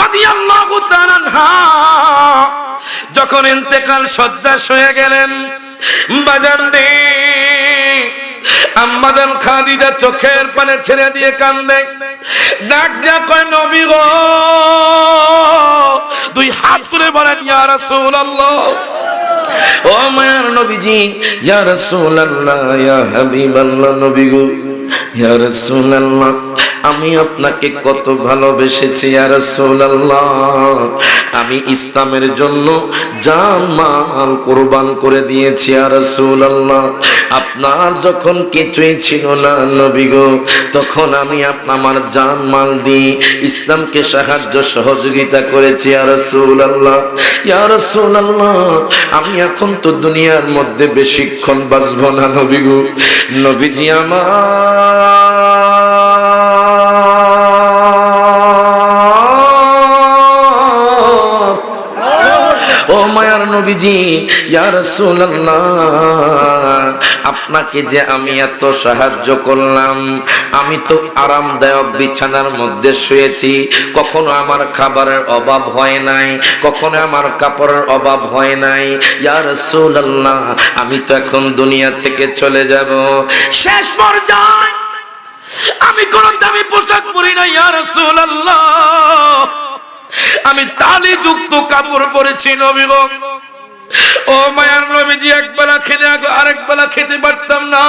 রাদিয়াল্লাহু তাআলা আনহা যখন ইন্তেকাল শয্যায় শুয়ে গেলেন, বাজার রে আম্মা জান খাদিজা চোখের পানি ছেড়ে দিয়ে কান্দে, ডাক দিয়া কয় নবী গো, দুই হাত তুলে বলেন ইয়া রাসূলুল্লাহ, ও মায়ার নবীজি, ইয়া রাসূলুল্লাহ, ইয়া হাবিবাল্লাহ, নবী গো, ইয়া রাসূলুল্লাহ, আমি আপনাকে কত ভালোবেসেছি ইয়া রাসূলুল্লাহ, আমি ইসলামের জন্য জান মাল কুরবান করে দিয়েছি ইয়া রাসূলুল্লাহ, আপনার যখন কিছুই ছিল না নবী গো, তখন আমি আমার জান মাল দিয়ে ইসলামকে সাহায্য সহযোগিতা করেছি ইয়া রাসূলুল্লাহ, ইয়া রাসূলুল্লাহ, আমি এখন তো দুনিয়ার মধ্যে বেশিক্ষণ বাঁচব না নবী গো, নবীজি ও মায়ার নবীজি, ইয়া রাসূলুল্লাহ, আপনাকে যে আমি এত সাহায্য করলাম, আমি তো আরামদায়ক বিছানার মধ্যে শুয়েছি, কখনো আমার খাবারের অভাব হয় নাই, কখনো আমার কাপড়ের অভাব হয় নাই, ইয়া রাসূলুল্লাহ, আমি তো এখন দুনিয়া থেকে চলে যাব, শেষ পর্যায়ে আমি কোন দামি পোশাক পরি না ইয়া রাসূলুল্লাহ, আমি তালি যুক্ত কাপড় পরেছি নবী গো, ও মায়ার নবীজি, একবেলা খেলে আরেক বেলা খেতে পারতাম না,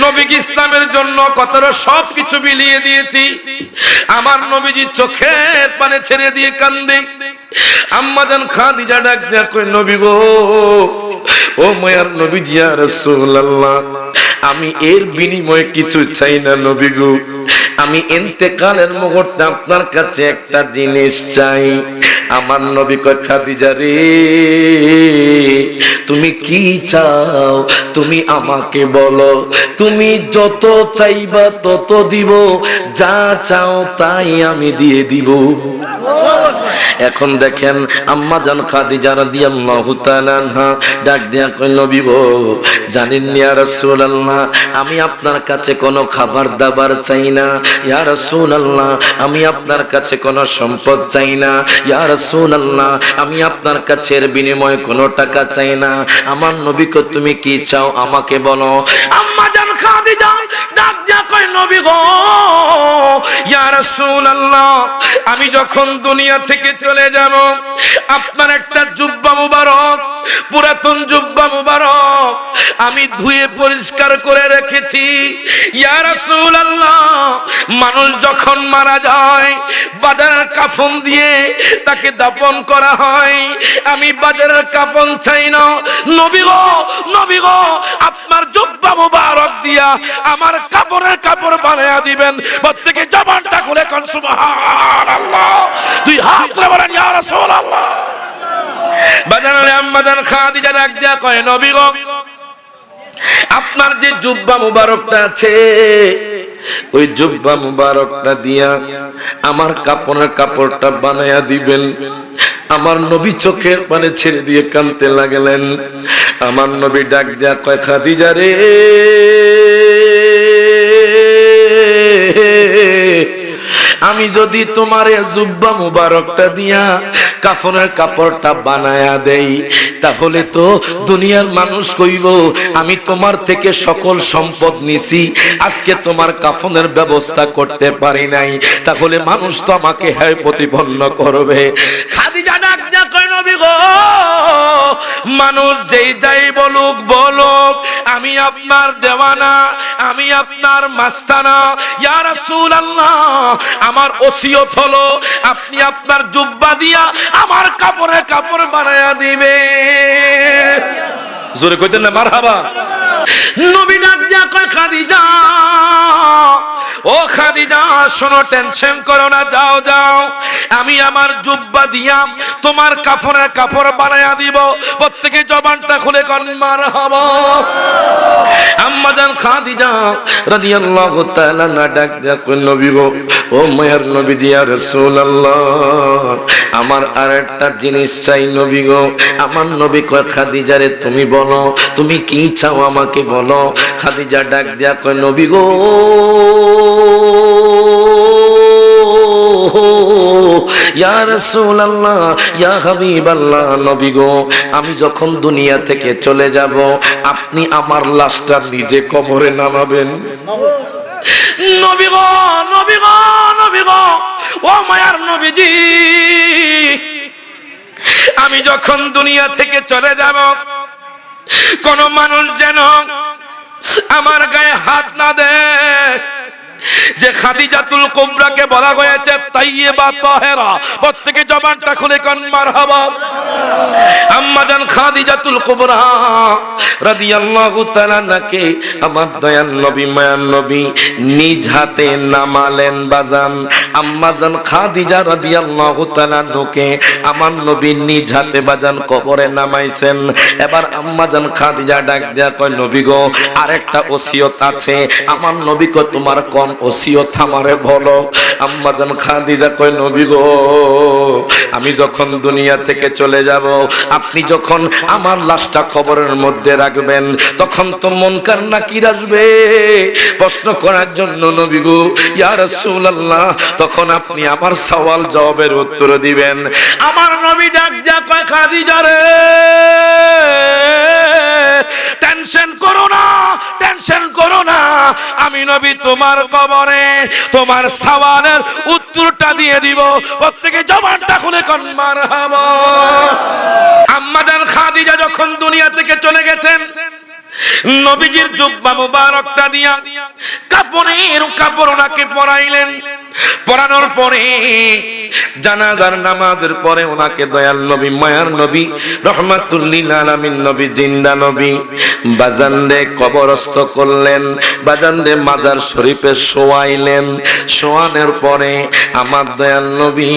নবীকে ইসলামের জন্য কতটা সবকিছু বিলিয়ে দিয়েছি, আমার নবীজি চোখের পানি ছেড়ে দিয়ে কান্দে, আম্মা জান খাদিজা ডাক দেয়া কই নবী গো, ও মায়ার নবীজি, ইয়া রাসূলুল্লাহ, আমি এর বিনিময়ে কিছু চাই না নবী গো, আমি ইন্তেকালের মুহূর্তে আপনার কাছে একটা জিনিস চাই। আমার নবী কয় খাদিজা রে, তুমি কি চাও তুমি আমাকে বলো, তুমি যত চাইবা তত দিব, যা চাও তাই আমি দিয়ে দিব। এখন দেখেন আম্মা জান খাদিজা রাদিয়াল্লাহু তাআলা আনহা ডাক দিয়া কই নবী গো, জানেন ইয়া রাসূলুল্লাহ, আমি আপনার কাছে কোনো খাবার দাবার চাই না, ইয়া রাসূলুল্লাহ, আমি আপনার কাছে কোনো সম্পদ চাই না, ইয়া রাসূলুল্লাহ, আমি আপনার কাছে এর বিনিময়ে কোনো টাকা চাই না, আমার নবী কো তুমি কি চাও আমাকে বলো। আম্মা জান খাদিজা ডাক দিয়া কই নবী গো, ইয়া রাসূলুল্লাহ, আমি যখন দুনিয়া থেকে চলে যাব, আপনার একটা জুব্বা মুবারক, পুরাতন জুব্বা মুবারক আমি ধুয়ে পরিষ্কার করে রেখেছি, ইয়া রাসূলুল্লাহ, মানুষ যখন মারা যায় বাজারের কাফন দিয়ে তাকে দাফন করা হয়, আমি বাজারের কাফন চাই না নবী গো, নবী গো, আপনার জুব্বা মুবারক দিয়া আমার কাপড়ের কাপড় বানায়া দিবেন। প্রত্যেকে জবানটা খুলে কোন সুবহানাল্লাহ, দুই হাত তুলে বলেন ইয়া রাসূলুল্লাহ। বাজারে আম্মা জান খাদিজা ডাক দিয়া কয় নবী গো, আপনার যে জুব্বা মুবারকটা আছে, ওই জুব্বা মুবারকটা দিয়া আমার কাপড়ের কাপড়টা বানায়া দিবেন। আমার নবী চোখের পানি ছেড়ে দিয়ে কাঁদতে লাগলেন। আমার নবী ডাক দিয়া কয় খাদিজা রে, আমি যদি তোমার জুব্বা মুবারকটা দিয়া কাফনের কাপড়টা বানায়া দেই, তাহলে তো দুনিয়ার মানুষ কইব আমি তোমার থেকে সকল সম্পদ নিছি, আজকে তোমার কাফনের ব্যবস্থা করতে পারি নাই, তাহলে মানুষ তো আমাকে হ্যায় প্রতিপন্ন করবে। খাদিজা ডাক দিয়া কয় নবী গো, মানুষ যেই যাই বলুক বলুক, আমি আপনার দেওয়ানা, আমি আপনার মাস্তানা, ইয়া রাসূলুল্লাহ, আমার ওসিয়ত হলো আপনি আপনার জুব্বা দিয়া আমার কাপড়ে কাপড় বানায়া দিবে। জোরে কইতেন না মারহাবা। নবী ডাক দিয়া কয় খাদিজা, ও খাদিজা শোনো, টেনশন করো না, যাও যাও, আমি আমার জুব্বা দিয়া তোমার কাপড়ের কাপড় বানায়া দিব। প্রত্যেকে জবানটা খুলে কোন মারহাবা। আম্মা জান খাদিজা রাদিয়াল্লাহু তাআলা ডাক দিয়া কই নবী গো, ও মায়ের নবীজি, ইয়া রাসূলুল্লাহ, আমার আরেকটা জিনিস চাই নবী গো। আমার নবী কয় খাদিজা রে, তুমি বলো তুমি কি চাও আমাকে বলো। খাদিজা ডাক দিয়া কয় নবী গো, ইয়া রাসূলুল্লাহ, ইয়া হাবিবাল্লাহ, নবী গো, আমি যখন দুনিয়া থেকে চলে যাব আপনি আমার লাশটা নিজে কবরে নামাবেন। নবী গো, নবী গো, নবী গো, ও মায়ার নবীজি, আমি যখন দুনিয়া থেকে চলে যাব কোন মানুষ যেন আমার গায়ে হাত না দেয়। যে খাদিজাতুল কুবরাকে বলা হয়েছে তাইয়্যিবা তাহেরা, প্রত্যেকে জবানটা খুলে কোন মারহাবা। আম্মা জান খাদিজাতুল কুবরা রাদিয়াল্লাহু তাআলা নাকে আমার দয়াল নবী মায়ার নবী নিজ হাতে নামালেন বাজান। আম্মা জান খাদিজা রাদিয়াল্লাহু তাআলা নাকে আমার নবী নিজ হাতে বাজান কবরে নামাইছেন। এবার আম্মা জান খাদিজা ডাক দেয়া কয়, নবী গো, আরেকটা ওসিয়ত আছে। আমার নবী কয়, তোমার কোন ওসিয়ত আমারে বলো। আম্মা জান খাদিজা কয়, নবী গো, আমি যখন দুনিয়া থেকে চলে যাব আপনি যখন আমার লাশটা কবরের মধ্যে রাখবেন তখন তো মুনকার নাকির আসবে প্রশ্ন করার জন্য। নবী গো, ইয়া রাসূলুল্লাহ, তখন আপনি আমার সওয়াল জবাবের উত্তর দিবেন। আমার নবী ডাক দিয়া কয়, খাদিজা রে, টেনশন করো না, টেনশন করো না, আমি নবী তোমার কবরে তোমার সওয়ালের উত্তরটা দিয়ে দিব। প্রত্যেকে জবানটা খুলে কোন মারহাবা। আম্মা জান খাদিজা যখন দুনিয়া থেকে চলে গেছেন নবীজির জুব্বা মুবারকটা দিয়া কাপড় ওনাকে পরাইলেন। পরানোর পরে জানাজার নামাজের পরে ওনাকে দয়াল নবী মায়ার নবী রহমাতুল লিল আলামিন নবী জিন্দা নবী বাজানদে কবরস্থ করলেন। বাজানদে মাজার শরীফে শোয়াইলেন। শোয়ানোর পরে আমার দয়াল নবী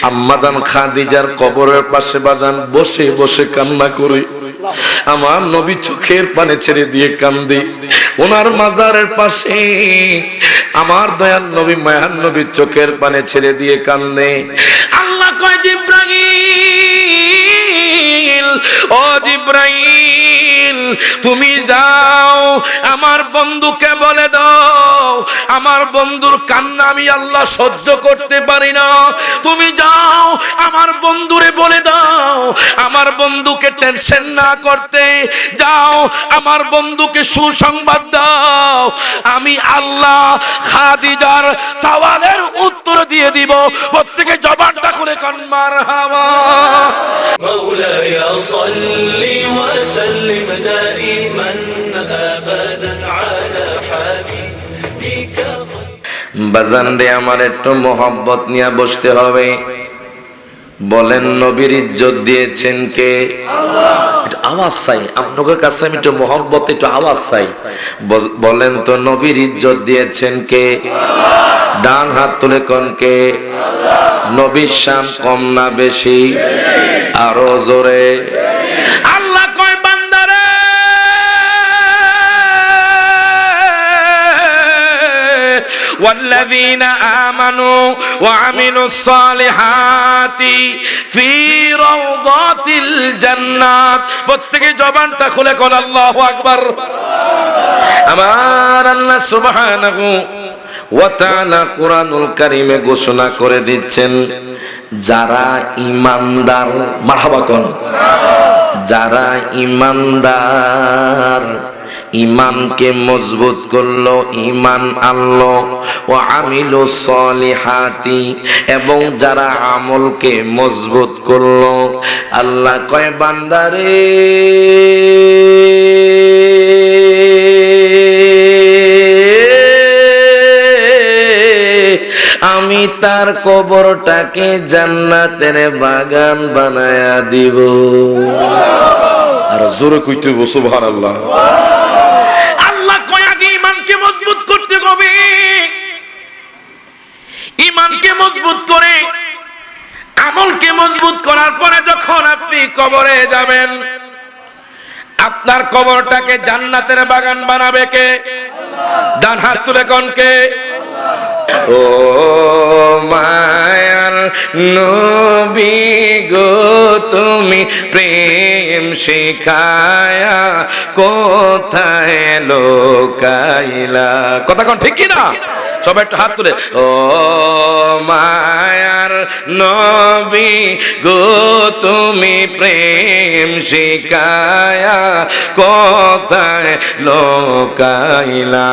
আম্মা জান খাদিজার কবরের পাশে বাজান বসে বসে কান্না করে আমার নবী চোখের পানি ছেড়ে দিয়ে কান্দে। ওনার মাজারের পাশে আমার দয়াল নবী মায়ার নবী চোখের পানি ছেড়ে দিয়ে কান্দে। আল্লাহ কয়, জিব্রাইল, ও জিব্রাইল, তুমি যাও আমার বন্ধুকে বলে দাও আমার বন্ধুর কান্না আমি আল্লাহ সহ্য করতে পারি না। তুমি যাও আমার বন্ধুরে বলে দাও আমার বন্ধুকে টেনশন না করতে। যাও আমার বন্ধুকে সুসংবাদ দাও আমি আল্লাহ খাদিজার সওয়ালের উত্তর দিয়ে দিব। প্রত্যেকে জবানটা খুলে কোন মারহাবা। مولاي صل وسلم دائما ابدا على حبيبك। বাজান রে, আমার একটু মোহাব্বত নিয়ে বসতে হবে। বলেন, নবীর ইজ্জত দিয়েছেন কে? আল্লাহ। আওয়াজ চাই আপনাদের কাছে, আমি একটু মোহাব্বত, একটু আওয়াজ চাই। বলেন তো, নবীর ইজ্জত দিয়েছেন কে? আল্লাহ। ডান হাত তুলে কোন কে? আল্লাহ। নবীর শান কম না বেশি? আরো জোরে। আল্লাহ কয়, বান্দারে والذين آمنوا وعملوا الصالحات في روضات الجنات। প্রত্যেকে জবানটা খুলে কোন আল্লাহু আকবার। আমার আল্লাহ সুবহানাহু ওয়া তাআলা কুরআনুল কারীমে ঘোষণা করে দিচ্ছেন, যারা ঈমানদার, মারহাবা কোন, যারা ঈমানদার ইমানকে মজবুত করলো, ইমান আনলো, ও আমিলু সলিহাতি, এবং যারা আমলকে মজবুত করলো। আল্লাহ কয়, বান্দারে আমি তার কবরটাকে জান্নাতের বাগান বানায়া দিব। আর জোরে কইতে হবে সুবহানাল্লাহ। আল্লাহ কয়, আগে ঈমানকে মজবুত করতে হবে। ঈমানকে মজবুত করে আমলকে মজবুত করার পরে যখন আপনি কবরে যাবেন আপনার কবরটাকে জান্নাতের বাগান বানাবে কে? ডান হাত তুলে কোন কে? ও মায়ার নবী গো, তুমি প্রেম শিখায়া কোথায় লোকাইলা? কথা কোন ঠিক কি না? সবাই একটু হাত তুলে, ও মায়ার নবী গো তুমি প্রেম শিখায়া কোথায় লোকাইলা,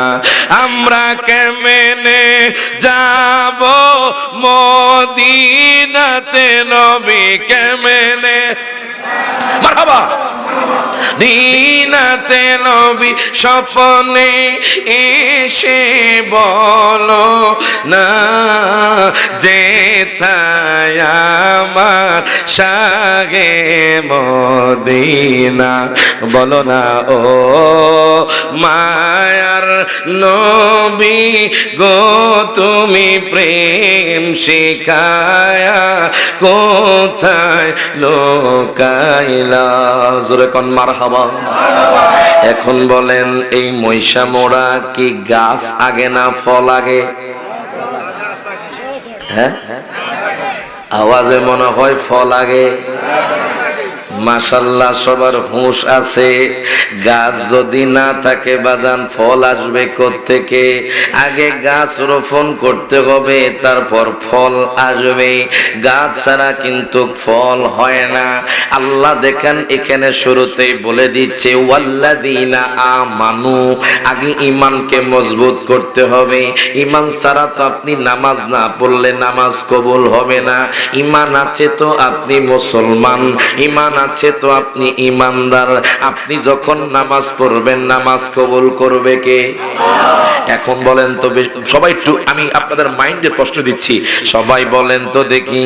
আমরা কেমনে যাব মদিনাতে নবী কেমনে, মারহাবা, দিনাতে নবী স্বপ্নে এসে বলো না যেথায় আমার শাহে মদিনা, বলো না ও মায়ার নবী গো তুমি প্রেম শিখায়া কোথায় লোকাইলা, জোরে কোন মারহাবা। এখন বলেন এই মহিষা মোড়া কি গাছ আগে না ফল আগে? হ্যাঁ, আওয়াজে মনে হয় ফল আগে। মাশাআল্লাহ সবার হুঁশ আছে। গাছ যদি না থাকে বাজান ফল আসবে কোত্থেকে? আগে গাছ রোপণ করতে হবে, তারপর ফল আসবে। গাছ ছাড়া কিন্তু ফল হয় না। আল্লাহ দেখেন এখানে শুরুতেই বলে দিচ্ছে ওয়াল্লাযীনা আমানু, আগে ঈমানকে মজবুত করতে হবে। ঈমান ছাড়া তো আপনি নামাজ না পড়লে নামাজ কবুল হবে না। ঈমান আছে তো আপনি মুসলমান, ঈমান আছে তো আপনি ঈমানদার। আপনি যখন নামাজ পড়বেন নামাজ কবুল করবে কে? এখন বলেন তো সবাই, একটু আমি আপনাদের মাইন্ডে প্রশ্ন দিচ্ছি, সবাই বলেন তো দেখি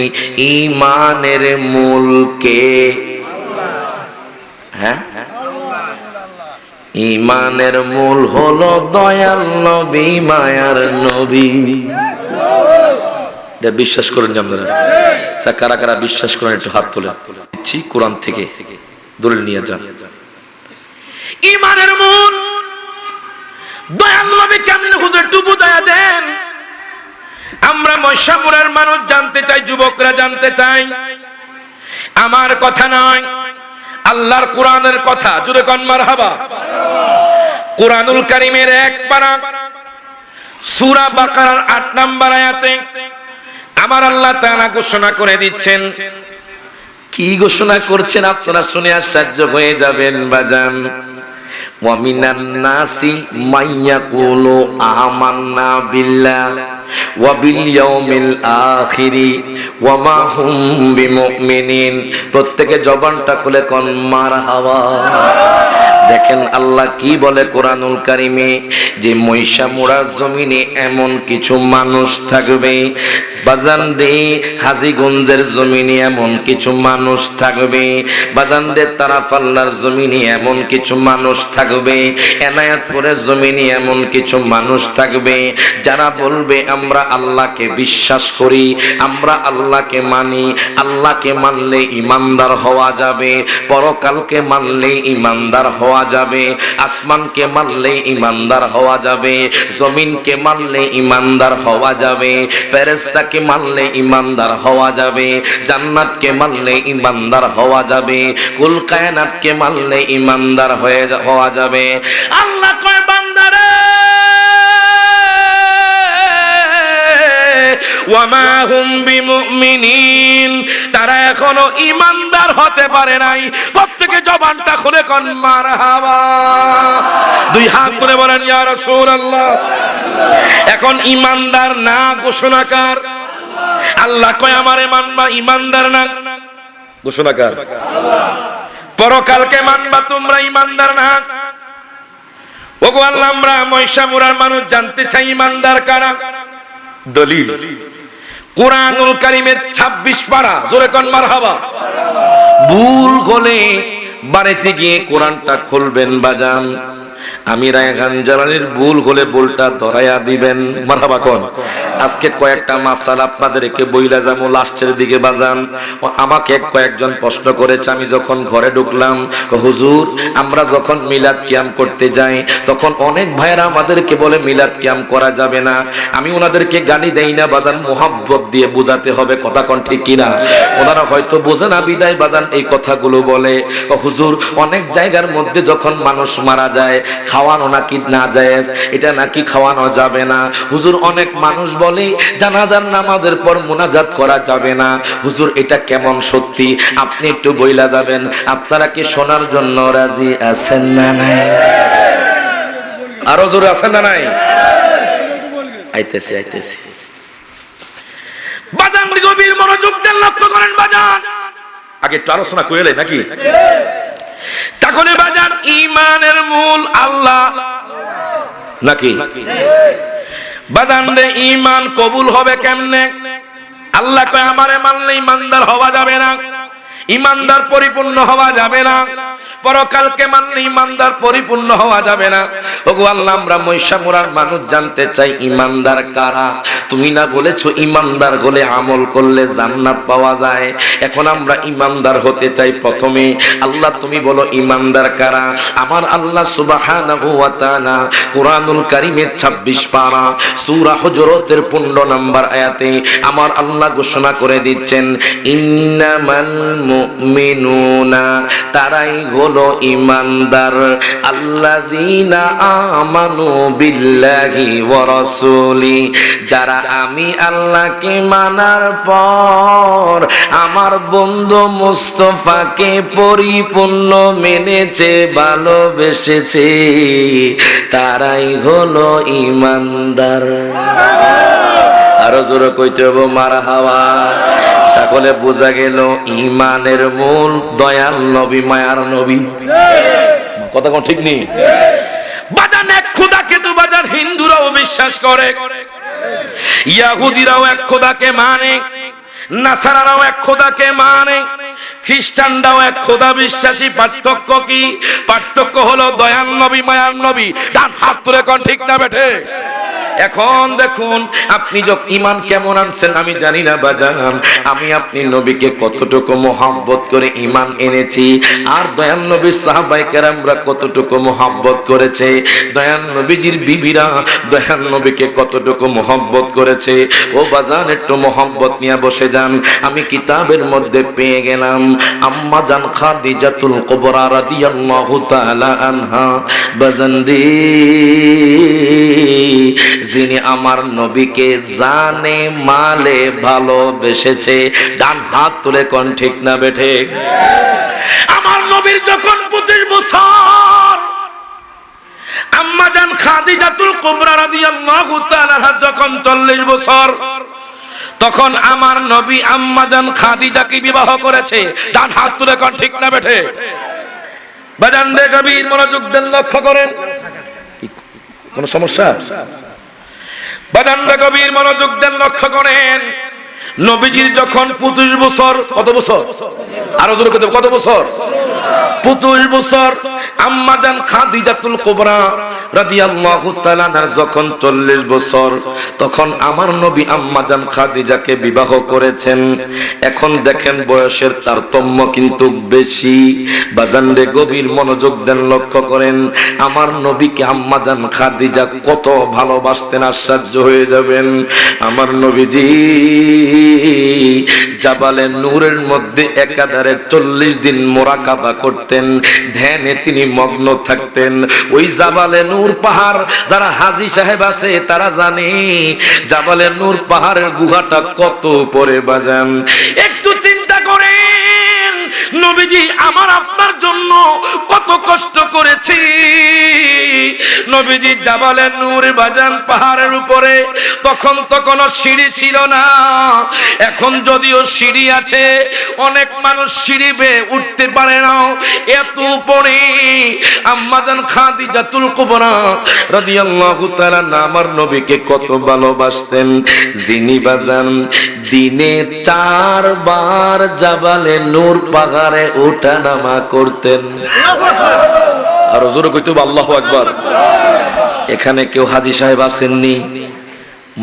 ঈমানের মূল কে? হ্যাঁ, ঈমানের মূল হলো দয়াল নবী, মায়ার নবী। এটা বিশ্বাস করেন যে আপনারা? কারা কারা বিশ্বাস করেন একটু হাত তোলে। দিচ্ছি কোরআন থেকে দলিল নিয়ে যান। ঈমানের মূল দয়াল নবী কেমনে হুজুর একটু বুঝায়া দেন। আমরা ময়শাপুরের মানুষ জানতে চাই, যুবকরা জানতে চাই। আমার কথা নয়, আল্লাহর কোরআনের কথা। জোরে কোন মারহাবা। কোরআনুল কারীমের এক পারা সূরা বাকারার ৮ নম্বর আয়াতে আমার আল্লাহ তাআলা ঘোষণা করে দিচ্ছেন। কি ঘোষণা করছেন আপনারা শুনে আশ্চর্য হয়ে যাবেন বাজান। ওয়া মিনান নাসি মাইয়াকুলু আমান্না বিল্লাহ ওয়া বিল ইয়াউমিল আখিরি ওয়া মা হুম বিমুমিনিন। প্রত্যেকে জবানটা খুলে কোন মারহাবা। দেখেন আল্লাহ কি বলে কোরআনুল কারীমে, যে মহিষা মোড়ার জমিনে এমন কিছু মানুষ থাকবে বাজান রে, হাজীগঞ্জের জমিনে এমন কিছু মানুষ থাকবে বাজান রে, তারাফাল্লার জমিনে এমন কিছু মানুষ থাকবে, এনায়েতপুরের জমিনে এমন কিছু মানুষ থাকবে যারা বলবে আমরা আল্লাহকে বিশ্বাস করি, আমরা আল্লাহকে মানি। আল্লাহকে মানলে ঈমানদার হওয়া যাবে, পরকালকে মানলে ঈমানদার হওয়া যাবে, আসমানকে মানলে ঈমানদার হওয়া যাবে, জমিনকে মানলে ঈমানদার হওয়া যাবে, ফেরেশতাকে মানলে ঈমানদার হওয়া যাবে, জান্নাতকে মানলে ঈমানদার হওয়া যাবে, কুল কায়নাতকে মানলে ঈমানদার হওয়া যাবে। আল্লাহ কয় বান্দারে ওয়া মা হুম বিমুমিনিন, তারা এখনো ঈমানদার হতে পারে নাই। প্রত্যেকে জবানটা খুলে কোন মারহাবা। দুই হাত তুলে বলেন ইয়া রাসূলুল্লাহ। এখন ঈমানদার না ঘোষণাকার আল্লাহ কয় আমারে মানবা, ঈমানদার না ঘোষণাকার আল্লাহ। পরকালকে মানবা তোমরা, ঈমানদার না। ওগো আল্লাহ, আমরা ময়শামুরার মানুষ জানতে চাই ঈমানদার কারা। দলিল কোরআনুল কারীমের 26 পারা। জোরে কোন মারহাবা। ভুল হলে বাড়িতে গিয়ে কোরআনটা খুলবেন বাজান। আমি রায়হান জালালির ভুল হলে ভুলটা ধরাইয়া দিবেন। মারহাবা কোন। আজকে কয়েকটা মাসালা আপনাদেরকে বইলা যাবো লাস্টের দিকে বাজান। আমাকে কয়েকজন প্রশ্ন করেছে, আমি যখন ঘরে ঢুকলাম, হুজুর আমরা যখন মিলাদ কিয়াম করতে যাই তখন অনেক ভাইরা আমাদেরকে বলে মিলাদ কিয়াম করা যাবে না। আমি ওনাদেরকে গালি দেই না বাজান, মোহাব্বত দিয়ে বোঝাতে হবে, কথা কোন ঠিক কিনা? ওনারা হয়তো বোঝে না বিদায় বাজান এই কথাগুলো বলে। হুজুর অনেক জায়গার মধ্যে যখন মানুষ মারা যায় খাওয়ানো নাকি নাজায়েজ, এটা নাকি খাওয়ানো যাবে না। হুজুর অনেক মানুষ বলে জানাজার নামাজের পর মুনাজাত করা যাবে না। হুজুর এটা কেমন সত্যি, আপনি একটু বইলা যাবেন। আপনারা কি শোনার জন্য রাজি আছেন না নাই? আরো জোরে আছেন না নাই? আইতেছি আইতেছি। বাজান গভীর মনোযোগ দেন, লক্ষ্য করেন বাজান। আগে একটু আলোচনা করে এলে নাকি? তাহলে বাজান ঈমানের মূল আল্লাহ নাকি? বাজান রে ঈমান কবুল হবে কেমনে? আল্লাহ কয় আমারে মানলে ঈমানদার হওয়া যাবে না, ঈমানদার পরিপূর্ণ হওয়া যাবে না, পরকালকে মানলে ঈমানদার পরিপূর্ণ হওয়া যাবে না। ওগো আল্লাহ, আমরা মহিষামুরার মানুষ জানতে চাই ঈমানদার কারা? তুমি না বলেছো ঈমানদার হলে আমল করলে জান্নাত পাওয়া যায়। এখন আমরা ঈমানদার হতে চাই। প্রথমে আল্লাহ তুমি বলো ঈমানদার কারা? আমার আল্লাহ সুবহানাহু ওয়া তাআলা কুরআনুল কারীমের 26 পারা সূরা হুজুরাতের 15 নম্বর আয়াতে আমার আল্লাহ ঘোষণা করে দিচ্ছেন, ইন্নামাল মুমিনুনা, তারাই হলো ঈমানদার, আল্লাযীনা আমানু বিল্লাহি ওয়া রাসূলি, যারা আমি আল্লাহকে মানার পর আমার বন্ধু মুস্তাফাকে পরিপূর্ণ মেনেছে, ভালোবেসেছে, তারাই হলো ঈমানদার। আরো জোরে কইতে হবে মারহাবা। তাহলে বোঝা গেল ঈমানের মূল দয়াল নবী, মায়ার নবী। কথা কোন ঠিক নেই? বাজান এক খোদাকে তো বাজান হিন্দুরাও বিশ্বাস করে, ইহুদিরাও এক খোদাকে মানে, নাসারারাও এক খোদাকে মানে, খ্রিস্টানরাও এক খোদা বিশ্বাসী। পার্থক্য কি? পার্থক্য হলো দয়াল নবী, মায়ার নবী। ডান হাত তুলে কোন ঠিক না বেঠে? এখন দেখুন আপনি যখন ঈমান কেমন আনছেন আমি জানি না বাজান, আমি আপনি নবীকে কতটুকু মোহাব্বত করে ঈমান এনেছি, আর দয়াল নবীর সাহাবায়ে কেরামরা কতটুকু মোহাব্বত করেছে, দয়াল নবীজির বিবিরা দয়াল নবীকে কতটুকু মোহাব্বত করেছে। ও বাজান একটু মোহাব্বত নিয়ে বসে যান। আমি কিতাবের মধ্যে পেয়ে গেলাম আম্মা জান খাদিজাতুল কুবরা রাদিয়াল্লাহু তাআলা আনহা, বাজান রে, যিনি আমার নবীকে জানে মালে ভালোবেসেছে। ডান হাত তুলে কোন ঠিক না বেঠে? আমার নবীর যখন 25 বছর, আম্মা জান খাদিজাতুল কুবরা রাদিয়াল্লাহু তাআলা যখন 40 বছর, তখন আমার নবী আম্মা জান খাদিজাকে বিবাহ করেছে। ডান হাত তুলে কোন ঠিক না বেঠে? বাজান রে গভীর মনোযোগ দেন, লক্ষ্য করেন। কোন সমস্যা? বাজানরা গভীর মনোযোগ দেন, লক্ষ্য করেন। নবীজির যখন 25 বছর, কত বছর? আরো জোরে কত বছর? 25 বছর। আম্মা জান খাদিজাতুল কুবরা রাদিয়াল্লাহু তাআলা আনহার যখন 40 বছর, তখন আমার নবী আম্মা জান খাদিজাকে বিবাহ করেছেন। এখন দেখেন বয়সের তারতম্য কিন্তু বেশি। বাজানরে গভীর মনোযোগ দেন, লক্ষ্য করেন। আমার নবীকে আম্মা জান খাদিজা কত ভালোবাসতেন, আশ্চর্য হয়ে যাবেন। আমার নবীজি জাবালে নূরের মধ্যে একাধারে 40 দিন মুরাকাবা করতেন, ধ্যানে তিনি মগ্ন থাকতেন। ওই জাবালে নূর পাহাড়, যারা হাজী সাহেব আছে তারা জানে জাবালে নূর পাহাড়ের গুহাটা কত উপরে বাজান। একটু চিন্তা করেন, নবীজি আমার আপনার জন্য কত কষ্ট করেছি। নবীজি জাবালে নূর বাজান পাহাড়ের উপরে, তখন তো কোনো সিঁড়ি ছিল না। এখন যদিও সিঁড়ি আছে, অনেক মানুষ সিঁড়ি বেয়ে উঠতে পারে না, এত উপরে। আম্মা জান খাদিজাতুল কুবরা রাদিয়াল্লাহু তাআলা আমার নবীকে কত ভালোবাসতেন, যিনি বাজান দিনে 4 বার জাবালে নূর পাহাড়ে ওঠানামা করতেন। আর জোরে কইতে আল্লাহু আকবার। এখানে কেউ হাজী সাহেব আসেননি,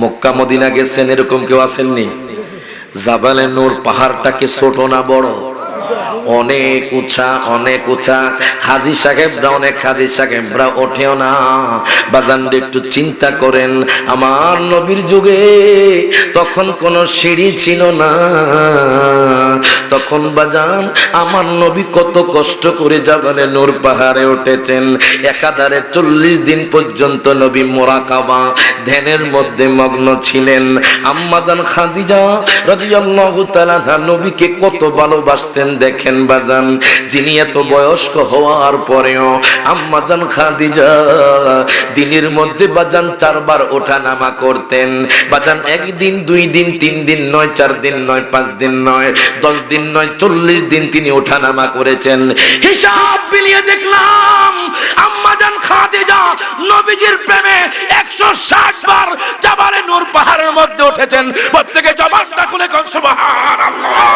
মক্কা মদিনা গেছেন, এরকম কেউ আসেননি? জাবালে নূর পাহাড়টাকে ছোট না বড়? অনেক উঁচা, অনেক উঁচা। হাজী সাহেবরা, অনেক হাজী সাহেবরা ওঠেও না। বাজান একটু চিন্তা করেন, আমার নবীর যুগে তখন কোন সিঁড়ি ছিল না, তখন বাজান আমার নবী কত কষ্ট করে জাবালে নূর পাহাড়ে উঠেছেন। একাধারে 40 দিন পর্যন্ত নবী মুরাকাবা ধ্যানের মধ্যে মগ্ন ছিলেন। আম্মা জান খাদিজা রাদিয়াল্লাহু তাআলা নবীকে কত ভালোবাসতেন দেখেন বাজান। যিনি এত বয়স্ক হওয়ার পরেও আম্মা জান খাদিজা দিনের মধ্যে বাজান 4 বার ওঠা নামা করতেন বাজান। 1 দিন 2 দিন 3 দিন নয়, 4 দিন নয়, 5 দিন নয়, 10 দিন নয়, 40 দিন তিনি ওঠা নামা করেছেন। হিসাব মিলিয়ে দেখলাম আম্মা জান খাদিজা নবীজির প্রেমে 160 বার জাবালে নূর পাহাড়ের মধ্যে উঠেছেন। প্রত্যেকে জবানটা খুলে কোন সুবহানাল্লাহ।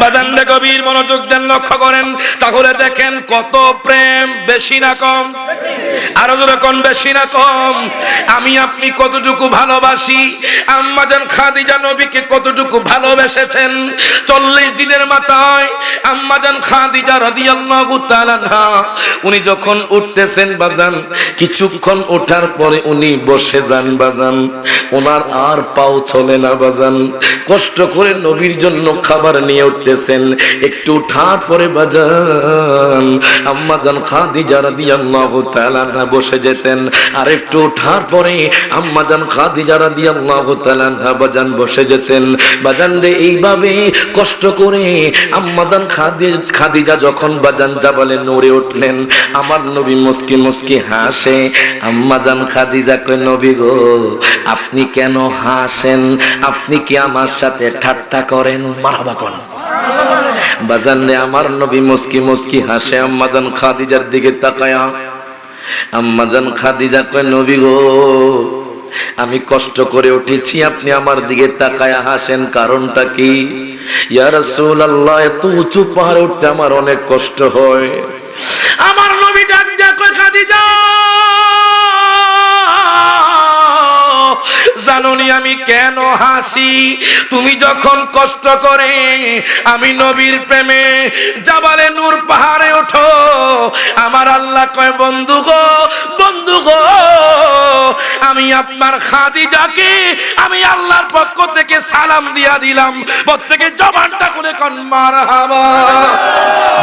বাজান রে গভীর মনোযোগ দেন, লক্ষ্য করেন, তাহলে দেখেন কত প্রেম, বেশি না কম? আরো জোরে কোন বেশি না কম? আমি আপনি কতটুকু ভালোবাসি, আম্মা জান খাদিজা নবীকে কতটুকু ভালোবেসেছেন। 40 দিনের মাথায় আম্মা জান খাদিজা রাদিয়াল্লাহু তাআলা উনি যখন উঠতেছেন বাজান, কিছুক্ষণ ওঠার পরে উনি বসে যান বাজান। ওনার আর পাও চলে না বাজান। কষ্ট করে নবীর জন্য খাবার নিয়ে উঠতেছেন। একটু উঠার পরে বাজান আম্মা জান খাদিজা রাদিয়াল্লাহু তাআলা বসে যেতেন। আর একটু উঠার পরে আম্মা জান খাদিজা রাদিয়াল্লাহু তাআলা বাজান বসে যেতেন বাজান রে। এইভাবে কষ্ট করে আম্মা জান খাদিজা যখন বাজান জাবালে নূরে উঠলেন, আমার নবী মুস্কি মুস্কি হাসে। আম্মা জান খাদিজা কয়, নবী গো আপনি কেন হাসেন? আপনি কি আমার সাথে ঠাট্টা করেন? মারহাবা কোন বাজান রে। আমার নবী মুস্কি মুস্কি হাসে আম্মা জান খাদিজার দিকে তাকায়া। আম্মা জান খাদিজা কয়, নবী গো আমি কষ্ট করে উঠেছি, আপনি আমার দিকে তাকায়া হাসেন, কারণটা কি? ইয়া রাসূলুল্লাহ এত উঁচু পাহাড়ে উঠতে আমার অনেক কষ্ট হয়। আমার নবী ডাক দিয়া কয়, খাদিজা জানোনি আমি কেন হাসি? তুমি যখন কষ্ট করে আমি নবীর প্রেমে জাবালে নূর পাহাড়ে ওঠো, আমার আল্লাহ কয়, বন্ধু গো বন্ধু গো আমি আপনার খাদিজাকে আমি আল্লাহর পক্ষ থেকে সালাম দিয়া দিলাম। প্রত্যেকে জবানটা খুলে কোন মারহাবা।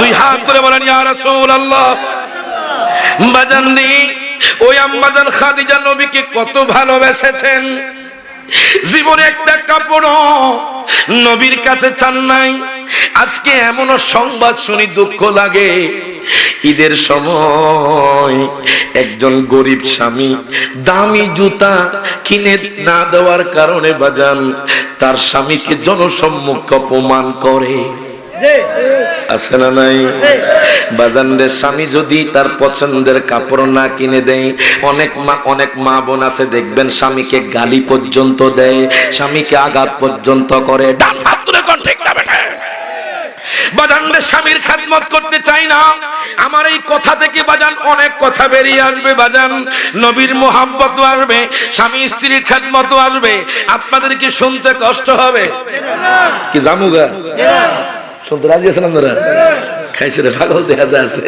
2 হাত তুলে বলেন ইয়া রাসূলুল্লাহ। বাজানদি ওই আম্মা জান খাদিজা নবীকে কত ভালোবেসেছেন। জীবনে একটা কাপড় নবীর কাছে চান নাই। আজকে এমন সংবাদ শুনি দুঃখ লাগে। ঈদের সময় একজন গরিব স্বামী দামি জুতা কিনে না দেওয়ার কারণে বাজান তার স্বামীকে জনসম্মুখে অপমান করে। আছে না নাই বাজানদের? স্বামী যদি তার পছন্দের কাপড় না কিনে দেয়, অনেক মা বোন আছে দেখবেন স্বামীকে গালি পর্যন্ত দেয়, স্বামীকে আঘাত পর্যন্ত করে। ডান হাত তুলে কোন ঠিক না বেটা? বাজানদের স্বামীর খেদমত করতে চাই না। আমার এই কথা থেকে বাজান অনেক কথা বেরিয়ে আসবে বাজান। নবীর মোহাব্বত আসবে, স্বামী স্ত্রীর খেদমত আসবে। আপনাদের কি শুনতে কষ্ট হবে? কি জামুগা শুনতে রাজি আছেন আপনারা? খাইছে রে পাগল দেখা যাচ্ছে।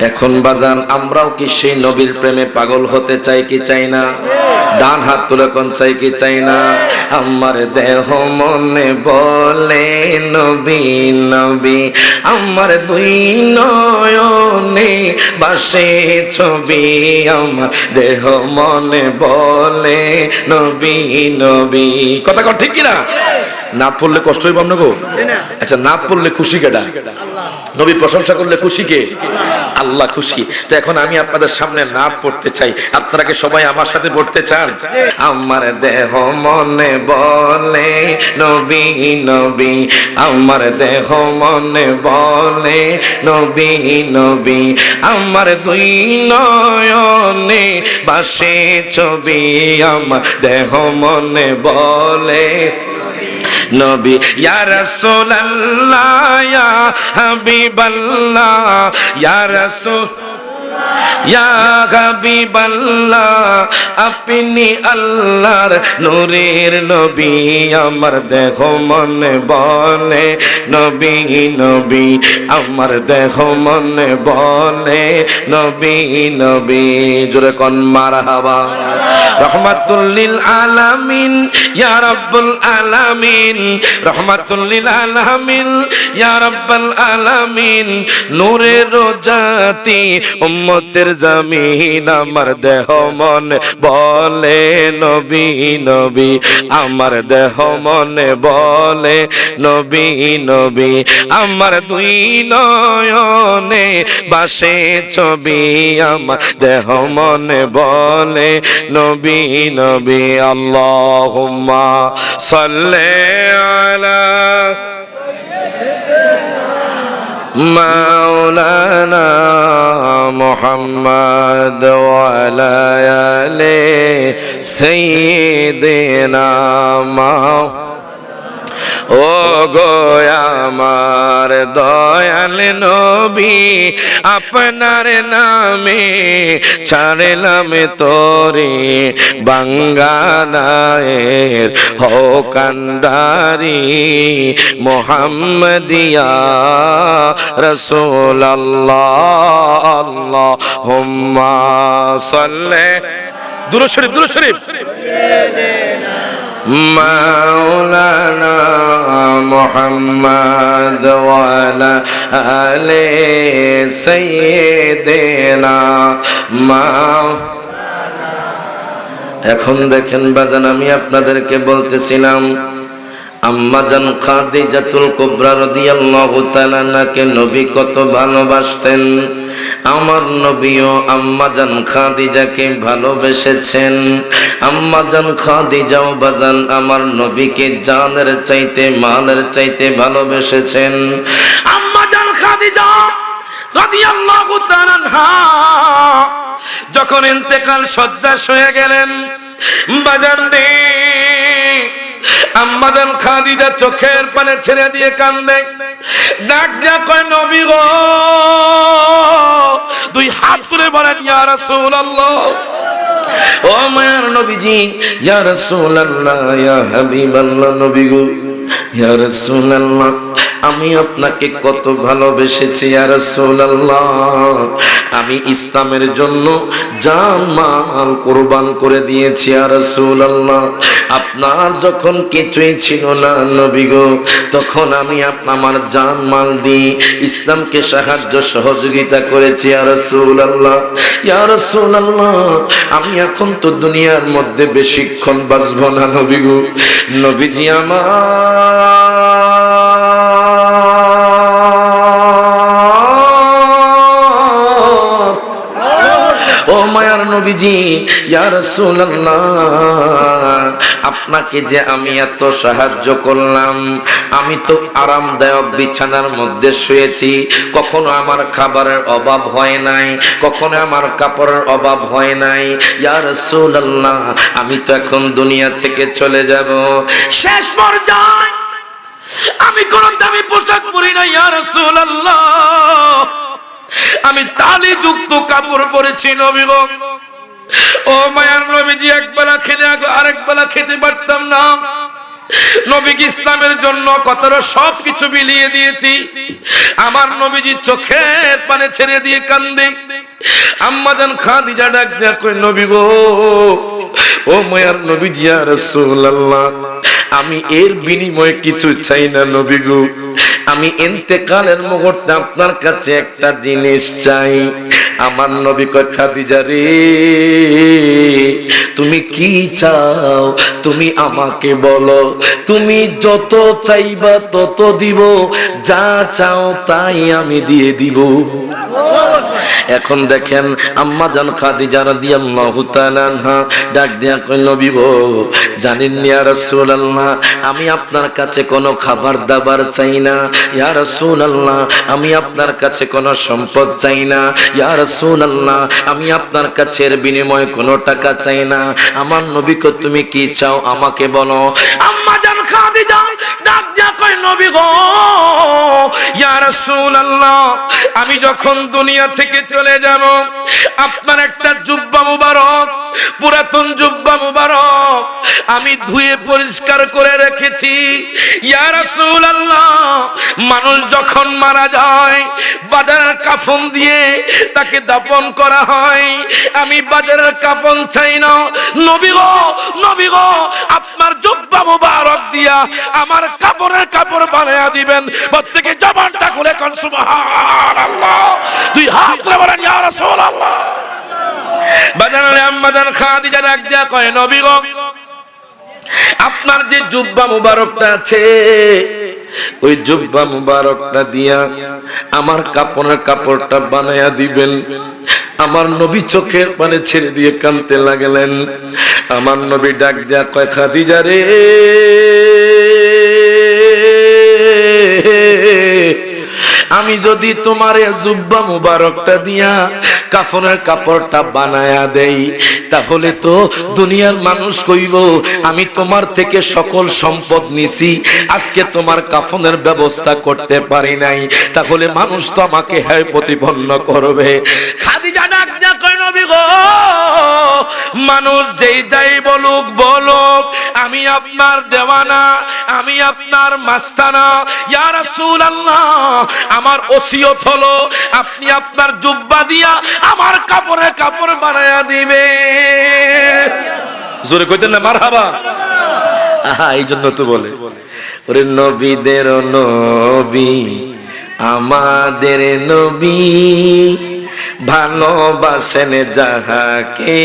এখন বাজান আমরাও কি সেই নবীর প্রেমে পাগল হতে চাই কি চাই না? ডান হাত তুলে কোন চাই কি চাই না? আমার দেহ মনে বলে নবী নবী, আমার 2 নয়নে বাসে ছবি। আমার দেহ মনে বলে নবী নবী। কথা কর ঠিক কিনা? না পড়লে কষ্ট হইব আপনাকে? আচ্ছা না পড়লে খুশি কেডা? নবী প্রশংসা করলে খুশি কে? আল্লাহ খুশি। তো এখন আমি আপনাদের সামনে না পড়তে চাই, আপনারা কি সবাই আমার সাথে পড়তে চান? আমার দেহ মনে বলে নবী নবী, আমার দেহ মনে বলে নবী নবী, আমার 2 নয়নে বাসে ছবি। আমার দেহ মনে বলে নবী। ইয়া রাসূলুল্লাহ ইয়া হাবিবাল্লাহ ইয়া রাসূল ইয়া হাবিবাল্লাহ আপনি আল্লাহর নূরের নবী আমার দেহ মনে বলে নবী নবী আমার দেহ মনে বলে নবী নবী জোরে কোন মারহাবা রহমাতুল লিল আলামিন ইয়া রাব্বুল আলামিন রহমাতুল লিল আলামিন ইয়া রাব্বুল আলামিন নূরের জাতি উম্মতের জামিন আমার দেহ মনে বলে নবী নবী আমার দেহ মনে বলে নবী নবী আমার দুই নয়নে বাসে ছবি আমার দেহ মনে বলে নবী নবী আল্লাহুম্মা সাল্লি আলা মাওলানা মুহাম্মদ ওয়া আলা আলি সাইয়্যিদিনা ও গো আমার দয়াল নবী আপনার নামে ছাড়লাম তোরে বাঙ্গানায়ের হো কান্ডারি মুহাম্মদিয়া রাসূলুল্লাহ আল্লাহুম্মা সাল্লি দুরূদ শরীফ মাওলানা মুহাম্মদ ওয়া আলা আলি সাইয়্যিদিনা এখন দেখেন বাজান আমি আপনাদেরকে বলতেছিলাম আম্মা জান খাদিজাতুল কুবরা রাদিয়াল্লাহু তাআলা আনহাকে নবী কত ভালোবাসতেন আমার নবীও আম্মা জান খাদিজাকে ভালোবেসেছেন আম্মা জান খাদিজাও বাজান আমার নবীকে জানের চাইতে মালের চাইতে ভালোবেসেছেন আম্মা জান খাদিজা রাদিয়াল্লাহু তাআলা আনহা যখন ইন্তেকাল শয্যায় শুয়ে গেলেন বাজান রে আম্মা জান খাদিজা চোখের পানি ছেড়ে দিয়ে কান্দে ডাক দিয়া কয় নবী গো দুই হাত তুলে বলেন ইয়া রাসূলুল্লাহ ও মায়ার নবীজি ইয়া রাসূলুল্লাহ ইয়া হাবিবাল্লাহ নবী গো ইয়া রাসূলুল্লাহ আমি আপনাকে কত ভালোবেসেছি ইয়া রাসূলুল্লাহ আমি ইসলামের জন্য জান মাল কুরবান করে দিয়েছি ইয়া রাসূলুল্লাহ আপনার যখন কিছুই ছিল না নবী গো তখন আমি আমার জান মাল দিয়ে ইসলামকে সাহায্য সহযোগিতা করেছি ইয়া রাসূলুল্লাহ ইয়া রাসূলুল্লাহ আমি এখন তো দুনিয়ার মধ্যে বেশিক্ষণ বাঁচব না নবী গো নবীজি ও মায়ার নবীজি ইয়া রাসূলুল্লাহ আপনাকে যে আমি এত সাহায্য করলাম আমি তো আরামদায়ক বিছানার মধ্যে শুয়েছি কখনো আমার খাবারের অভাব হয় নাই কখনো আমার কাপড়ের অভাব হয় নাই ইয়া রাসূলুল্লাহ আমি তো এখন দুনিয়া থেকে চলে যাব শেষ পর্যায়ে আমি কোন দামি পোশাক পরি না ইয়া রাসূলুল্লাহ আমি তালি যুক্ত কাপড় পরেছি নবী গো ও মায়ার নবীজি একবেলা খেলে আরেক বেলা খেতে পারতাম না নবীকে ইসলামের জন্য কতটা সবকিছু বিলিয়ে দিয়েছি আমার নবীজি চোখের পানি ছেড়ে দিয়ে কান্দে আম্মা জান খাদিজা ডাক দেয়া কই নবী গো ও মায়ার নবীজি ইয়া রাসূলুল্লাহ আমি এর বিনিময়ে কিছু চাই না নবী গো আমি ইন্তেকালের মুহূর্তে আপনার কাছে একটা জিনিস চাই আমার নবী কয় খাদিজা রে তুমি কি চাও তুমি আমাকে বলো তুমি যত চাইবা তত দিব যা চাও তাই আমি দিয়ে দিব এখন দেখেন আম্মা জান খাদিজা রাদিয়াল্লাহু তাআলা আনহা ডাক দিয়া কই নবী গো জানেন ইয়া রাসূলুল্লাহ আমি আপনার কাছে কোনো খাবার দাবার চাই না ইয়া রাসূলুল্লাহ আমি আপনার কাছে কোনো সম্পদ চাই না ইয়া রাসূলুল্লাহ আমি আপনার কাছে এর বিনিময়ে কোনো টাকা চাই না আমার নবীকে তুমি কি চাও আমাকে বলো আম্মা জান খাদিজা ডাক দিয়া কই নবী গো ইয়া রাসূলুল্লাহ আমি যখন দুনিয়া থেকে চলে যাব আপনার একটা জুব্বা মুবারক পুরাতন জুব্বা মুবারক আমি ধুয়ে পরিষ্কার করে রেখেছি ইয়া রাসূলুল্লাহ মানুষ যখন মারা যায় বাজারের কাফন দিয়ে তাকে দাফন করা হয় আমি বাজারের কাফন চাই না নবী গো আপনার জুব্বা মুবারক দিয়া আমার কাপড়ের কাপড় বানায়া দিবেন প্রত্যেকে জবানটা খুলে কোন সুবহানাল্লাহ দুই হাত তুলে বলেন ইয়া রাসূলুল্লাহ বাজারের আম্মাজান খাদিজা ডাক দিয়া কয় নবী গো আপনার যে জুব্বা মুবারকটা আছে ওই জুব্বা মুবারকটা দিয়া আমার কাপড়ের কাপড়টা বানায়া দিবেন আমার নবী চোখের পানি ছেড়ে দিয়ে কাঁদতে লাগলেন আমার নবী ডাক দিয়া কয় খাদিজা রে আমি যদি তোমার জুব্বা মুবারকটা দিয়া কাফনের কাপড়টা বানায়া দেই তাহলে তো দুনিয়ার মানুষ কইব আমি তোমার থেকে সকল সম্পদ নিছি আজকে তোমার কাফনের ব্যবস্থা করতে পারি নাই তাহলে মানুষ তো আমাকে হ্যায় প্রতিপন্ন করবে খাদিজা ডাক দিয়া কয় নবী গো মানুষ যেই যাই বলুক আমি আপনার দেওয়ানা আমি আপনার মাস্তানা ইয়া রাসূলুল্লাহ আমার ওসিয়ত হলো আপনি আপনার জুব্বা দিয়া আমার কাপড়ে কাপড় বানায়া দিবে জোরে কইতেন না মারহাবা আহা এই জন্য তো বলে ওরে নবীদের নবী আমাদের নবী ভালোবাসেন যাহাকে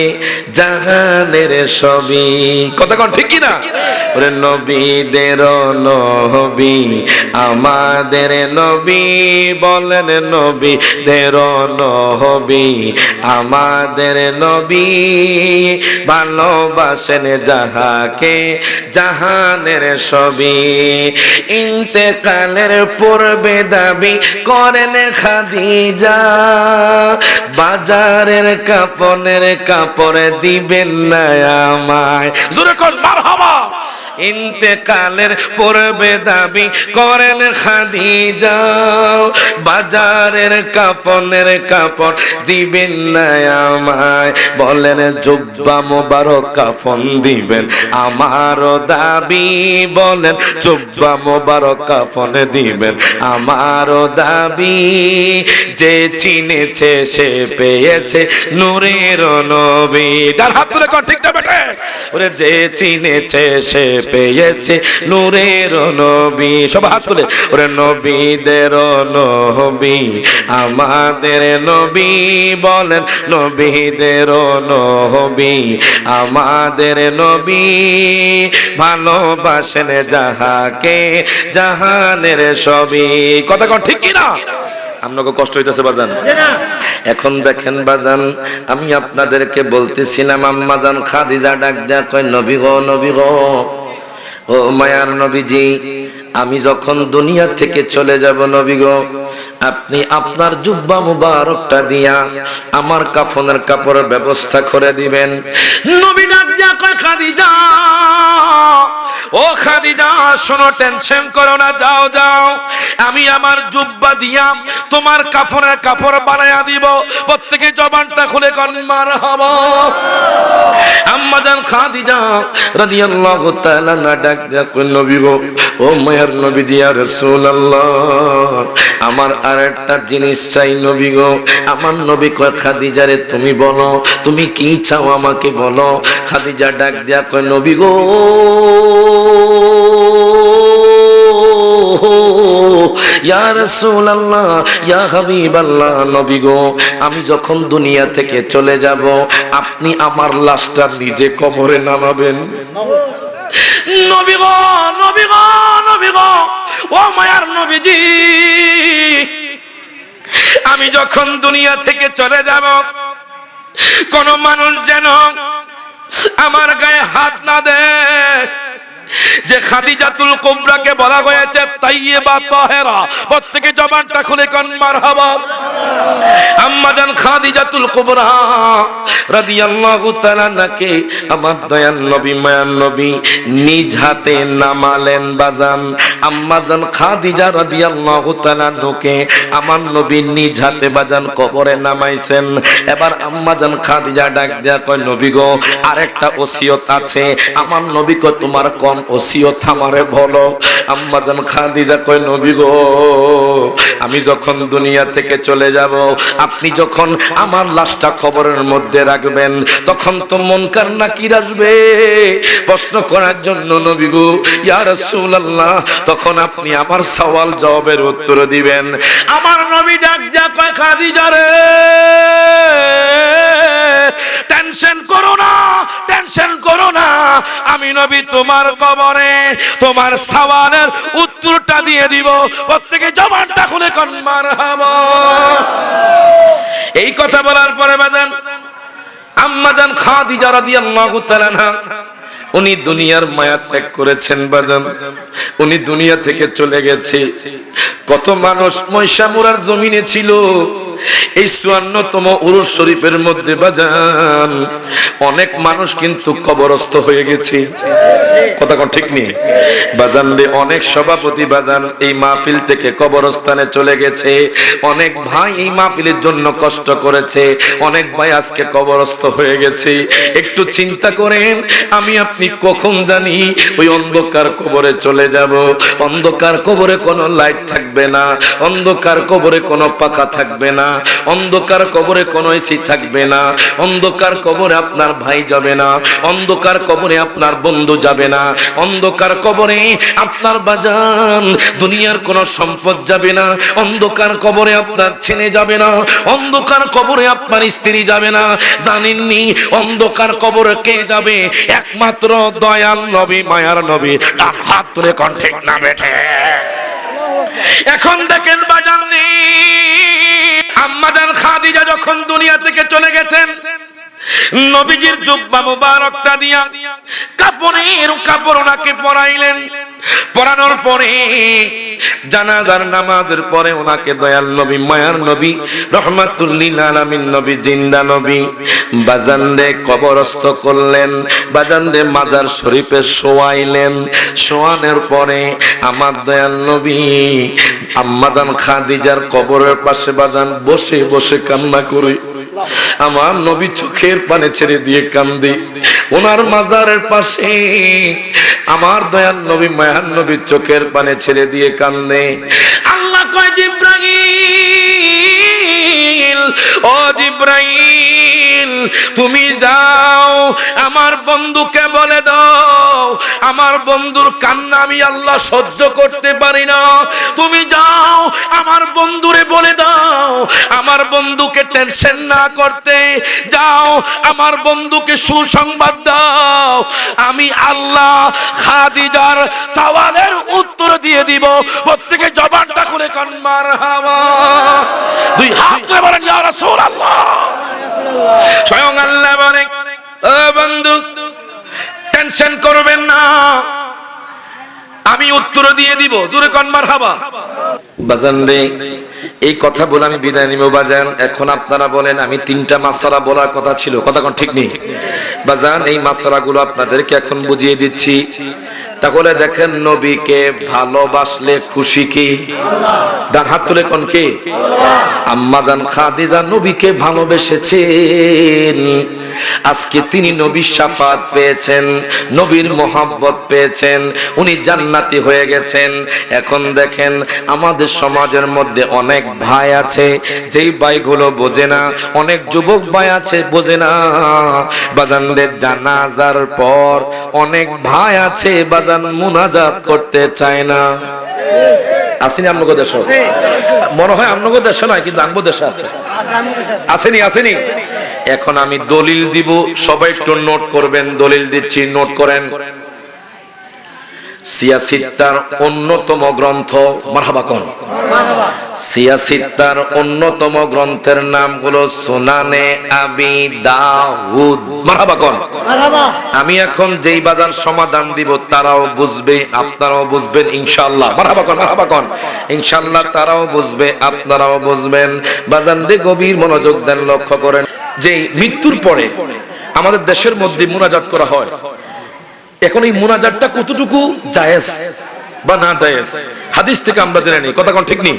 জাহানের সবই কথা কোন ঠিক কি না ওরে নবীদের নবী আমাদের নবী বলেন নবীদের নবী আমাদের নবী ভালোবাসেন যাহাকে জাহানের সবই ইন্তেকালের পূর্বে দাবি করেন খাদিজা বাজারের কাপনের কাপড় দিবেন না আমায় জোরে কোন মারহাবা ইন্তেকালের পূর্বে দাবি করেন খাদিজা বাজারের কাফনের কাপড় দিবেন না আমায় বলেন জুব্বা মোবারক কাফন দিবেন আমারও দাবি বলেন জুব্বা মোবারক কাফন দিবেন আমারও দাবি যে চিনেছে সে পেয়েছে নূরের নবী ডান হাত তুলে কোন ঠিক না বেটা ওরে যে চিনেছে সে পেয়েছে নূরের নবী সব হাত তুলে ওরে নবীদের নবী আমাদের নবী বলেন নবীদের নবী আমাদের নবী ভালোবাসেন যাহাকে জাহানের সবই কথা কোন ঠিক কি না আপনাকে কষ্ট হইতেছে বাজান এখন দেখেন বাজান আমি আপনাদেরকে বলতেছিলাম আম্মাজান খাদিজা ডাক দেয়া কয় নবী গো ও মায়ার নবীজি আমি যখন দুনিয়া থেকে চলে যাব নবী গো আপনি আপনার জুব্বা মুবারকটা দিয়া আমার কাফনের কাপড়ের ব্যবস্থা করে দিবেন নবী ডাক দিয়া কয় খাদিজা ও খাদিজা শোনো টেনশন করো না যাও আমি আমার জুব্বা দিয়া তোমার কাফনের কাপড় বানায়া দিব প্রত্যেকে জবানটা খুলে কোন মারহাবা আম্মাজান খাদিজা রাদিয়াল্লাহু তাআলা না ডাক দিয়া কই নবী গো ও মায়ার নবীজি ইয়া রাসূলুল্লাহ আমার আরেকটা জিনিস চাই নবী গো আমার নবী কয় খাদিজা রে তুমি বলো তুমি কি চাও আমাকে বলো খাদিজা ডাক দিয়া কয় নবী গো ইয়া রাসূলুল্লাহ ইয়া হাবিবাল্লাহ নবী গো আমি যখন দুনিয়া থেকে চলে যাব আপনি আমার লাশটা নিজে কবরে নামাবেন নবী গো ও মায়ার নবীজি আমি যখন দুনিয়া থেকে চলে যাব কোন মানুষ যেন আমার গায়ে হাত না দেয় যে খাদিজাতুল কুবরাকে বলা হয়েছে তাইয়্যিবা তাহেরা, প্রত্যেকে জবানটা খুলে কোন মারহাবা। আম্মা জান খাদিজাতুল কুবরা রাদিয়াল্লাহু তাআলা নাকে আমার দয়াল নবী মায়ার নবী নিজ হাতে নামালেন বাজান। আম্মা জান খাদিজা রাদিয়াল্লাহু তাআলা নকে আমার নবী নিজ হাতে বাজান কবরে নামাইছেন। এবার আম্মা জান খাদিজা ডাক দেয়া কয় নবী গো আরেকটা ওসিয়ত আছে। আমার নবী কয় তোমার কোন ওসিয়ত আমারে বলো। আম্মা জান খাদিজা কয় নবী গো আমি যখন দুনিয়া থেকে চলে যাব, আপনি যখন আমার লাশটা কবরের মধ্যে রাখবেন, তখন তো মুনকার নাকির আসবে প্রশ্ন করার জন্য নবী গো ইয়া রাসূলুল্লাহ, তখন আপনি আমার সওয়াল জবাবের উত্তর দিবেন। আমার নবী ডাক দিয়া কয় খাদিজা রে টেনশন করো না, টেনশন করো না, আমি নবী তোমার কবরে তোমার সওয়ালের উত্তরটা দিয়ে দিব। প্রত্যেকে জবানটা খুলে কোন মারহাবা। এই কথা বলার পরে বাজান আম্মা জান খাদিজা রাদিয়াল্লাহু তাআলা আনহা উনি দুনিয়ার মায়া ত্যাগ করেছেন বাজান, উনি দুনিয়া থেকে চলে গেছে। কত মানুষ ময়সামুরার জমিনে ছিল। এই ৫৪তম উরুস শরীফের মধ্যে বাজান অনেক মানুষ কিন্তু কবরস্থ হয়ে গেছে। কথা কোন ঠিক নেই বাজান রে, অনেক সভাপতি বাজান এই মাহফিল থেকে কবরস্থানে চলে গেছে। অনেক ভাই এই মাহফিলের জন্য কষ্ট করেছে, অনেক ভাই আজকে কবরস্থ হয়ে গেছে। একটু চিন্তা করেন আমি আপনি কখন জানি ওই অন্ধকার কবরে চলে যাব। অন্ধকার কবরে কোনো লাইট থাকবে না, অন্ধকার কবরে কোনো পাখা থাকবে না, অন্ধকার কবরে কোনো এসি থাকবে না, অন্ধকার কবরে আপনার ভাই যাবে না, অন্ধকার কবরে আপনার বন্ধু যাবে না, অন্ধকার কবরে আপনার বাজান দুনিয়ার কোনো সম্পদ যাবে না, অন্ধকার কবরে আপনার ছেলে যাবে না, অন্ধকার কবরে আপনার স্ত্রী যাবে না। জানেননি অন্ধকার কবরে কে যাবে? একমাত্র দয়াল নবী মায়ার নবী। হাত তুলে কণ্ঠে না বেঠে। এখন দেখেন বাজান আম্মা জান খাদিজা যখন দুনিয়া থেকে চলে গেছেন, নবীজির জুব্বা মুবারকটা দিয়া কাপড় ওনাকে পরাইলেন। পরানোর পরে জানাজার নামাজের পরে ওনাকে দয়াল নবী মায়ার নবী রহমাতুল লিল আলামিন নবী জিন্দা নবী বাজানদে কবরস্থ করলেন। বাজানদে মাজার শরীফে শোয়াইলেন। শোয়ানোর পরে আমার দয়াল নবী আম্মা জান খাদিজার কবরের পাশে বাজান বসে বসে কান্না করে আমার নবী চোখের পানি ছেড়ে দিয়ে কান্দে। ওনার মাজারের পাশে আমার দয়াল নবী মায়ার নবী চোখের পানি ছেড়ে দিয়ে কান্দে। আল্লাহ কয় জিব্রাইল, ও জিব্রাইল তুমি যাও আমার বন্ধুকে বলে দাও আমার বন্ধুর কান্না আমি আল্লাহ সহ্য করতে পারি না। তুমি যাও আমার বন্ধুরে বলে দাও আমার বন্ধুকে টেনশন না করতে। যাও আমার বন্ধুকে সুসংবাদ দাও আমি আল্লাহ খাদিজার সওয়ালের উত্তর দিয়ে দিব। প্রত্যেকে জবানটা খুলে কোন মারহাবা। দুই হাত তুলে বলেন ইয়া রাসূলুল্লাহ। স্বয়ং আল্লাহ বলে ও বন্ধু টেনশন করবেন না, আমি উত্তর দিয়ে দিব। জোরে কোন মারহাবা। বাজান রে এই কথা বলে আমি বিদায় নিব বাজান। এখন আপনারা বলেন আমি তিনটা মাসআলা বলার কথা ছিল, কথা কোন ঠিক নেই বাজান। এই মাসআলাগুলো আপনাদেরকে এখন বুঝিয়ে দিচ্ছি। তাহলে দেখেন নবীকে ভালোবাসলে খুশি কি? ডান হাত তুলে কোন কে? আম্মা জান খাদিজা নবীকে ভালোবেসেছেন। আজকে তিনি নবীর শাফাত পেয়েছেন, নবীর মোহাব্বত পেয়েছেন, উনি জান্নাতি হয়ে গেছেন। এখন দেখেন আমাদের সমাজের মধ্যে অনেক ভাই আছে যেই ভাইগুলো বোঝে না, অনেক যুবক ভাই আছে বোঝে না। বাজানদের জানাজার পর অনেক ভাই আছে বাজান মুনাজাত করতে চায় না। আসেনি আমগো দেশ? মনে হয় আমগো দেশ নয়, কিন্তু আমগো দেশে আছে। আসেনি আসেনি। এখন আমি দলিল দিব, সবাই একটু নোট করবেন। দলিল দিচ্ছি, নোট করেন। সিয়াসিত্তার অন্যতম গ্রন্থ মারহাবা কোন সিয়াসিত্তার অন্যতম গ্রন্থের নাম হলো সুনানে আবি দাউদ। মারহাবা কোন? আমি এখন যেই বাজার সমাধান দিব তারাও বুঝবে, আপনারাও বুঝবেন ইনশাআল্লাহ। মারহাবা কোন? মারহাবা কোন? ইনশাআল্লাহ তারাও বুঝবে, আপনারাও বুঝবেন। বাজান দিয়ে গভীর মনোযোগ দেন, লক্ষ্য করেন যে মৃত্যুর পরে আমাদের দেশের মধ্যে মুনাজাত করা হয়। এখন এই মুনাজাতটা কতটুকু জায়েজ বা না জায়েজ হাদিস থেকে আমরা জেনে নিই। কথা কোন ঠিক নেই?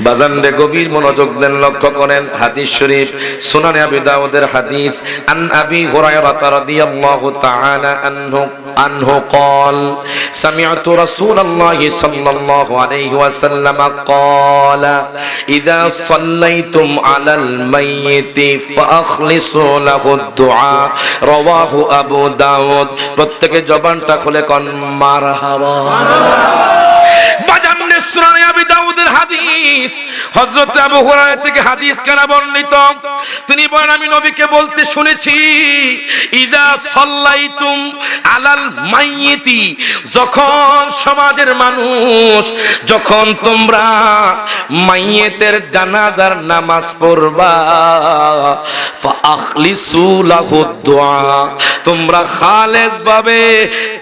বাজান রে গভীর মনোযোগ দেন, লক্ষ্য করেন হাদিস শরীফ সুনানে আবি দাউদের হাদিস। আন আবি হুরায়রা রাদিয়াল্লাহু তাআলা আনহু قال سمعت رسول الله صلى الله عليه وسلم قال اذا صليتم على الميت فاخلصوا له الدعاء رواه ابو داود। প্রত্যেকে জবানটা খুলে কোন মারহাবা। বাজানে সুনানে আবি দাউদের হাদিস, হযরত আবু হুরায়রা থেকে হাদিস কানা বর্ণিত। তিনি বলেন আমি নবীকে বলতে শুনেছি, ইদা সাল্লাইতুম আলাল মাইয়িতি, যখন সমাজের মানুষ, যখন তোমরা মাইয়িতের জানাজার নামাজ পড়বা, ফাআখলিসু লাহু দুআ, তোমরা খালেস ভাবে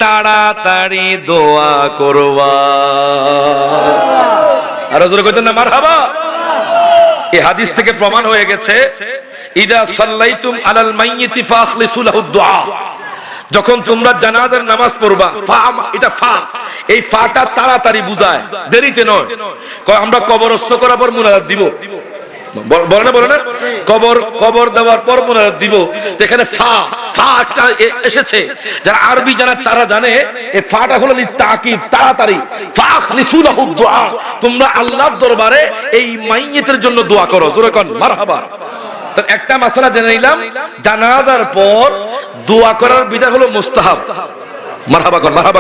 তাড়াতাড়ি দোয়া করবা। আর জোরে কইতেন না মারহাবা। এই হাদিস থেকে প্রমাণ হয়ে গেছে ইদা সাল্লাইতুম আলাল মাইয়িতি ফাখলিসু লাহু দুআ, যখন তোমরা জানাজার নামাজ পড়বা, এটা ফা, এই ফাটা তাড়াতাড়ি বুঝায়, দেরিতে নয়। আমরা কবরস্থ করার পর মুনাজাত দিব, বলে না কবর দেওয়ার পর মুনাজাত দিব। এখানে ফা একটা এসেছে, যারা আরবি জানে তারা জানে এই ফাটা হলো তাকিদ, তাড়াতাড়ি। ফাখলিসু লাহু দুআ, তোমরা আল্লাহর দরবারে এই মাইয়িতের জন্য দোয়া করো। জোরে কোন মারহাবা। তো একটা মাসালা জেনে নিলাম, জানাজার পর দোয়া করার বিধান হলো মুস্তাহাব। মারহাবা কোন? মারহাবা।